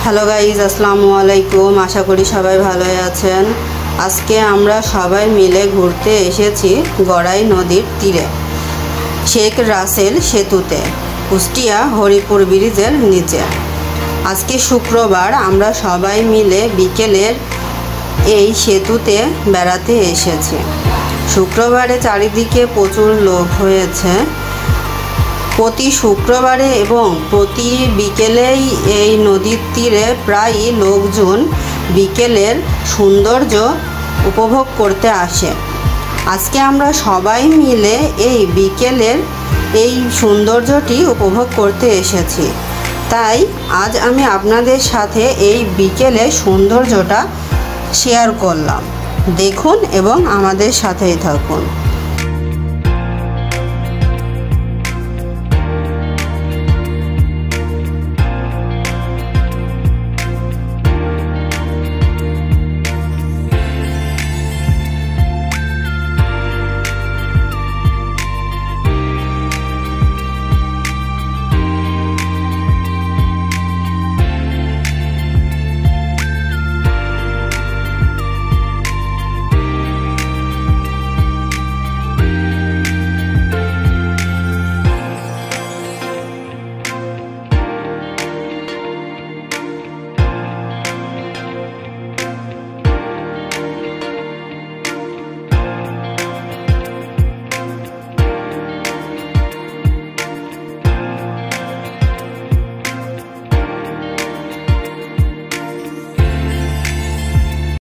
Hello guys, আসসালামু আলাইকুম। আশা করি সবাই ভালোই আছেন। আজকে আমরা সবাই মিলে ঘুরতে এসেছি গড়াই নদীর তীরে, শেখ রাসেল সেতুতে, কুষ্টিয়া হরিপুর ব্রিজের নিচে। আজকে শুক্রবার আমরা সবাই মিলে বিকেলের এই সেতুতে বেড়াতে এসেছি। শুক্রবারে চারিদিকে প্রচুর লোক হয়েছে। প্রতি শুক্রবারে এবং প্রতি বিকেলেই এই নদীর তীরে প্রায়ই লোকজন বিকেলের সৌন্দর্য উপভোগ করতে আসে। আজকে আমরা সবাই মিলে এই বিকেলের এই সৌন্দর্যটি উপভোগ করতে এসেছি। তাই আজ আমি আপনাদের সাথে এই বিকেলের সৌন্দর্যটা শেয়ার করলাম। দেখুন এবং আমাদের সাথেই থাকুন।